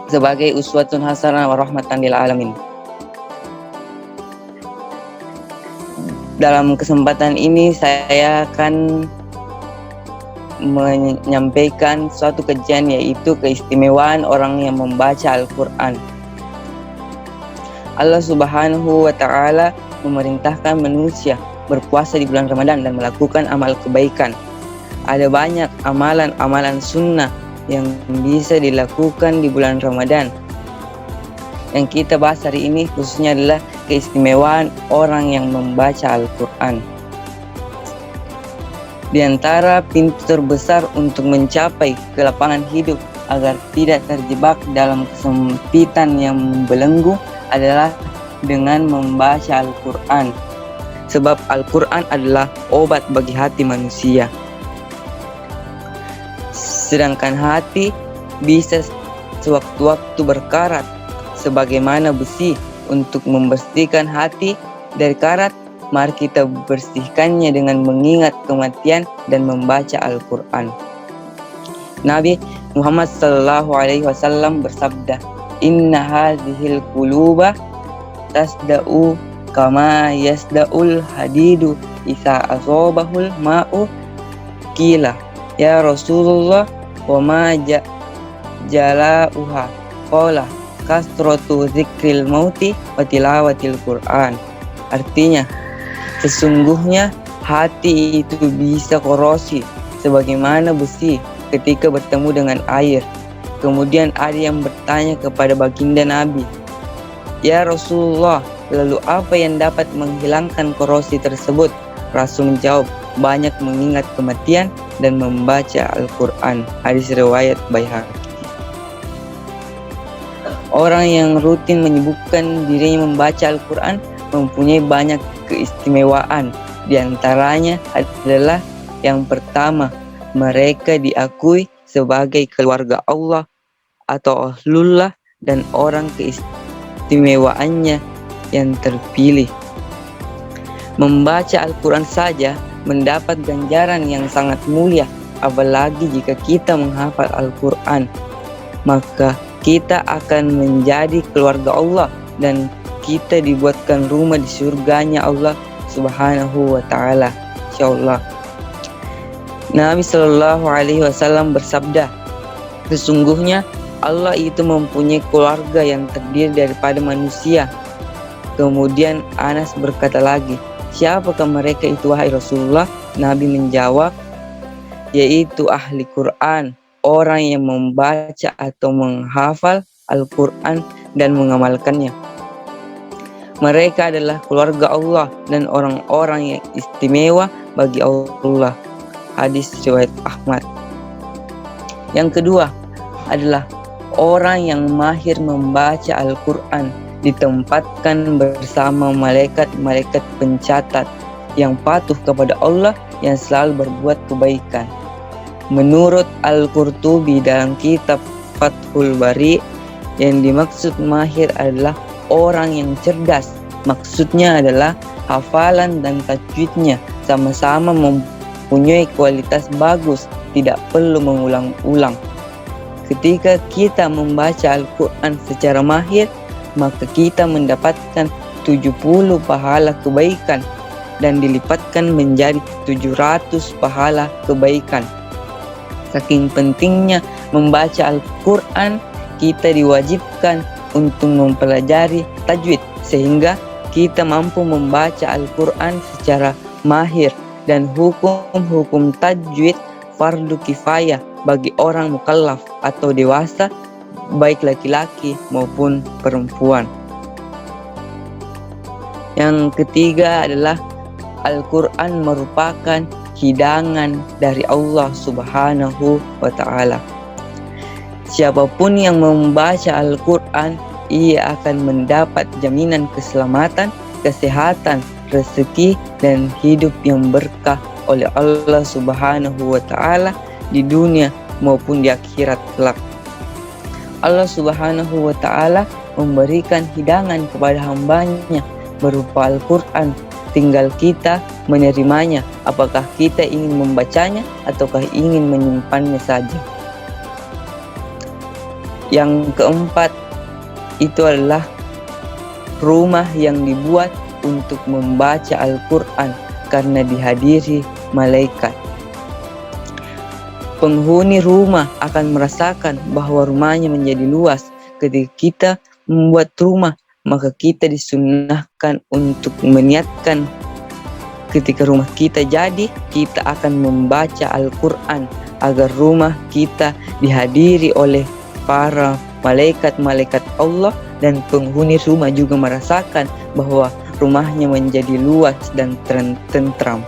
sebagai uswatun hasanah wa rahmatan lil alamin. Dalam kesempatan ini saya akan menyampaikan suatu kajian, yaitu keistimewaan orang yang membaca Al-Quran. Allah Subhanahu wa Ta'ala memerintahkan manusia berpuasa di bulan Ramadan dan melakukan amal kebaikan. Ada banyak amalan-amalan sunnah yang bisa dilakukan di bulan Ramadan. Yang kita bahas hari ini khususnya adalah keistimewaan orang yang membaca Al-Quran. Di antara pintu terbesar untuk mencapai kelapangan hidup agar tidak terjebak dalam kesempitan yang membelenggu adalah dengan membaca Al-Quran. Sebab Al-Quran adalah obat bagi hati manusia. Sedangkan hati bisa sewaktu-waktu berkarat sebagaimana besi. Untuk membersihkan hati dari karat, mari kita bersihkannya dengan mengingat kematian dan membaca Al-Quran. Nabi Muhammad SAW bersabda, "Inna hadhil quluba tasda'u kama yasda'ul hadidu isa asobahul ma'u." Qila, "Ya Rasulullah, wa ma jala'uha?" Qala, "Kasratu zikril mauti wa tilawatil Qur'an." Artinya, sesungguhnya hati itu bisa korosi sebagaimana besi ketika bertemu dengan air. Kemudian ada yang bertanya kepada baginda Nabi, "Ya Rasulullah, lalu apa yang dapat menghilangkan korosi tersebut?" Rasul menjawab, "Banyak mengingat kematian dan membaca Al-Quran." Hadis riwayat Baihaqi. Orang yang rutin menyibukkan dirinya membaca Al-Quran mempunyai banyak keistimewaan. Di antaranya adalah yang pertama, mereka diakui sebagai keluarga Allah atau ahlullah dan orang keistimewaannya yang terpilih. Membaca Al-Quran saja mendapat ganjaran yang sangat mulia, apalagi jika kita menghafal Al-Quran. Maka kita akan menjadi keluarga Allah dan kita dibuatkan rumah di surganya Allah Subhanahu wa Ta'ala, insyaallah. Nabi SAW bersabda, "Sesungguhnya Allah itu mempunyai keluarga yang terdiri daripada manusia." Kemudian Anas berkata lagi, "Siapakah mereka itu wahai Rasulullah?" Nabi menjawab, "Yaitu ahli Quran, orang yang membaca atau menghafal Al-Quran dan mengamalkannya. Mereka adalah keluarga Allah dan orang-orang yang istimewa bagi Allah." Hadis riwayat Ahmad. Yang kedua adalah orang yang mahir membaca Al-Quran ditempatkan bersama malaikat-malaikat pencatat yang patuh kepada Allah yang selalu berbuat kebaikan. Menurut Al-Qurtubi dalam kitab Fathul Bari, yang dimaksud mahir adalah orang yang cerdas. Maksudnya adalah hafalan dan tajwidnya sama-sama mempunyai kualitas bagus, tidak perlu mengulang-ulang. Ketika kita membaca Al-Quran secara mahir, maka kita mendapatkan 70 pahala kebaikan dan dilipatkan menjadi 700 pahala kebaikan. Saking pentingnya membaca Al-Quran, kita diwajibkan untuk mempelajari tajwid sehingga kita mampu membaca Al-Quran secara mahir, dan hukum-hukum tajwid fardu kifayah bagi orang mukallaf atau dewasa, baik laki-laki maupun perempuan. Yang ketiga adalah Al-Quran merupakan hidangan dari Allah Subhanahu wa Ta'ala. Siapapun yang membaca Al-Quran, ia akan mendapat jaminan keselamatan, kesehatan, rezeki, dan hidup yang berkah oleh Allah Subhanahu wa Ta'ala di dunia maupun di akhirat kelak. Allah Subhanahu wa Ta'ala memberikan hidangan kepada hambanya berupa Al-Quran. Tinggal kita menerimanya, apakah kita ingin membacanya ataukah ingin menyimpannya saja. Yang keempat itu adalah rumah yang dibuat untuk membaca Al-Quran karena dihadiri malaikat. Penghuni rumah akan merasakan bahwa rumahnya menjadi luas. Ketika kita membuat rumah, maka kita disunnahkan untuk meniatkan ketika rumah kita jadi, kita akan membaca Al-Quran agar rumah kita dihadiri oleh para malaikat-malaikat Allah, dan penghuni rumah juga merasakan bahwa rumahnya menjadi luas dan tentram.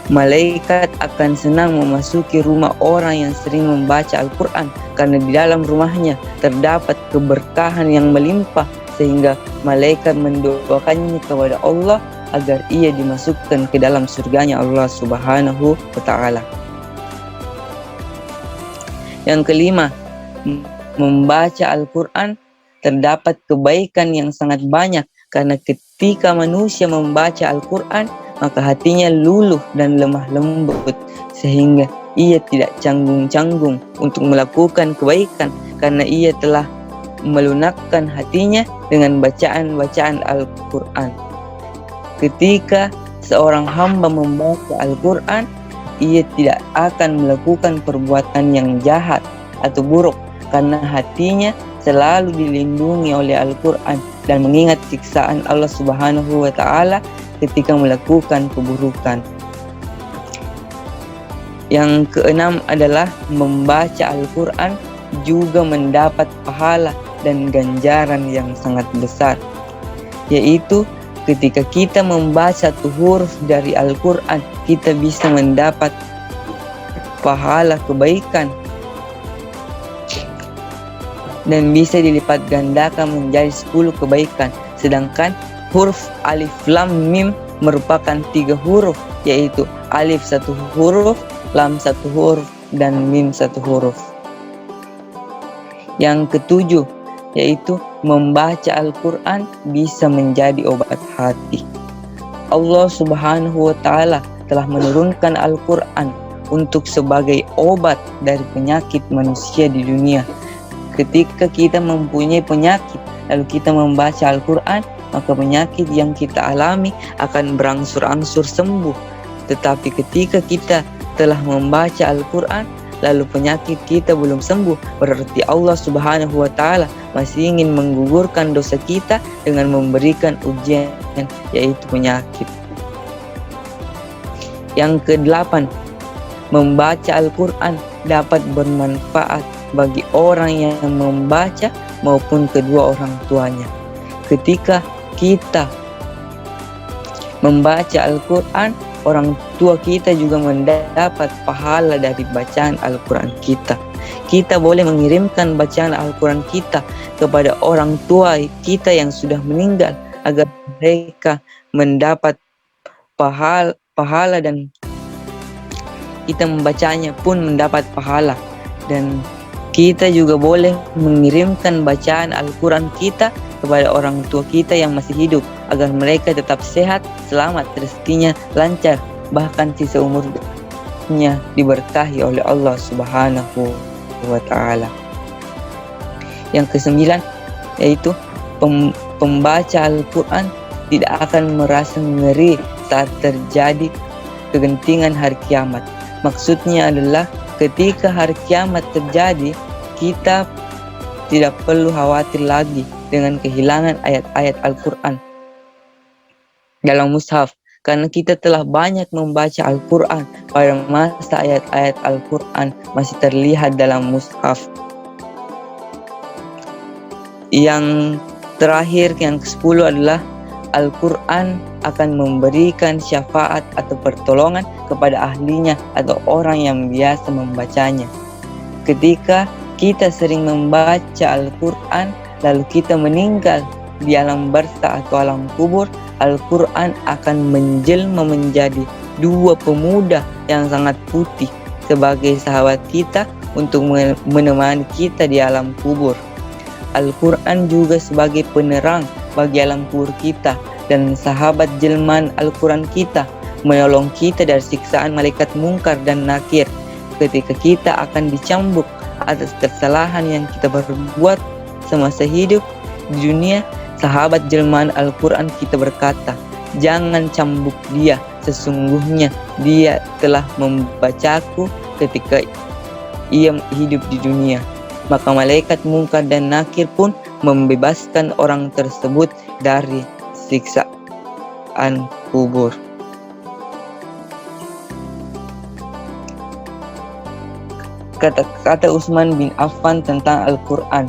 Malaikat akan senang memasuki rumah orang yang sering membaca Al-Quran karena di dalam rumahnya terdapat keberkahan yang melimpah, sehingga malaikat mendoakannya kepada Allah agar ia dimasukkan ke dalam surganya Allah Subhanahu wa Ta'ala. Yang kelima, membaca Al-Quran terdapat kebaikan yang sangat banyak, karena ketika manusia membaca Al-Quran maka hatinya luluh dan lemah lembut, sehingga ia tidak canggung-canggung untuk melakukan kebaikan karena ia telah melunakkan hatinya dengan bacaan-bacaan Al-Quran. Ketika seorang hamba membaca Al-Quran, ia tidak akan melakukan perbuatan yang jahat atau buruk karena hatinya selalu dilindungi oleh Al-Quran dan mengingat siksaan Allah Subhanahu wa Ta'ala ketika melakukan keburukan. Yang keenam adalah membaca Al-Quran juga mendapat pahala dan ganjaran yang sangat besar, yaitu ketika kita membaca satu huruf dari Al-Quran, kita bisa mendapat pahala kebaikan dan bisa dilipat gandakan menjadi 10 kebaikan. Sedangkan huruf alif lam mim merupakan 3 huruf, yaitu alif 1 huruf, lam 1 huruf, dan mim 1 huruf. Yang ketujuh, yaitu membaca Al-Quran bisa menjadi obat hati. Allah Subhanahu wa Ta'ala telah menurunkan Al-Quran untuk sebagai obat dari penyakit manusia di dunia. Ketika kita mempunyai penyakit lalu kita membaca Al-Quran, maka penyakit yang kita alami akan berangsur-angsur sembuh. Tetapi ketika kita telah membaca Al-Quran lalu penyakit kita belum sembuh, berarti Allah Subhanahu wa Ta'ala masih ingin menggugurkan dosa kita dengan memberikan ujian, yaitu penyakit. Yang kedelapan, membaca Al-Quran dapat bermanfaat bagi orang yang membaca maupun kedua orang tuanya. Ketika kita membaca Al-Quran, orang tua kita juga mendapat pahala dari bacaan Al-Quran kita. Kita boleh mengirimkan bacaan Al-Quran kita kepada orang tua kita yang sudah meninggal agar mereka mendapat pahala dan kita membacanya pun mendapat pahala. Dan kita juga boleh mengirimkan bacaan Al-Quran kita kepada orang tua kita yang masih hidup agar mereka tetap sehat, selamat, rezekinya lancar, bahkan sisa umurnya diberkahi oleh Allah Subhanahu wa Ta'ala. Yang kesembilan, yaitu pembaca Al-Quran tidak akan merasa ngeri saat terjadi kegentingan hari kiamat. Maksudnya adalah ketika hari kiamat terjadi, kita tidak perlu khawatir lagi dengan kehilangan ayat-ayat Al-Quran dalam mushaf, karena kita telah banyak membaca Al-Quran pada masa ayat-ayat Al-Quran masih terlihat dalam mushaf. Yang terakhir, yang ke-10 adalah Al-Quran akan memberikan syafaat atau pertolongan kepada ahlinya atau orang yang biasa membacanya. Ketika kita sering membaca Al-Quran lalu kita meninggal di alam barzakh atau alam kubur, Al-Quran akan menjelma menjadi 2 pemuda yang sangat putih sebagai sahabat kita untuk menemani kita di alam kubur. Al-Quran juga sebagai penerang bagi alam kubur kita dan sahabat jelmaan Al-Quran kita, menolong kita dari siksaan malaikat mungkar dan nakir ketika kita akan dicambuk atas kesalahan yang kita berbuat semasa hidup di dunia, sahabat jelmaan Al-Quran kita berkata, "Jangan cambuk dia, sesungguhnya dia telah membacaku ketika ia hidup di dunia." Maka malaikat Munkar dan Nakir pun membebaskan orang tersebut dari siksaan kubur. Kata-kata Utsman bin Affan tentang Al-Quran.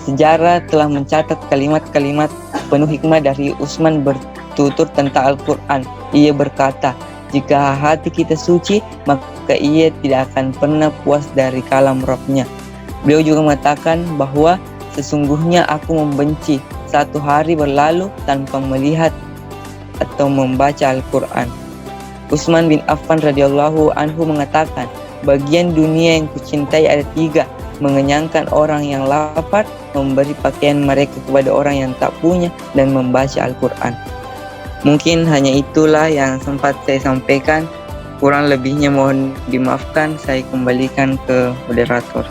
Sejarah telah mencatat kalimat-kalimat penuh hikmah dari Utsman bertutur tentang Al-Quran. Ia berkata, "Jika hati kita suci, maka ia tidak akan pernah puas dari kalam Rabb-Nya." Beliau juga mengatakan bahwa sesungguhnya aku membenci satu hari berlalu tanpa melihat atau membaca Al-Quran. Utsman bin Affan radhiyallahu anhu mengatakan, "Bagian dunia yang kucintai ada 3, mengenyangkan orang yang lapar, memberi pakaian mereka kepada orang yang tak punya, dan membaca Al-Quran." Mungkin hanya itulah yang sempat saya sampaikan. Kurang lebihnya mohon dimaafkan. Saya kembalikan ke moderator.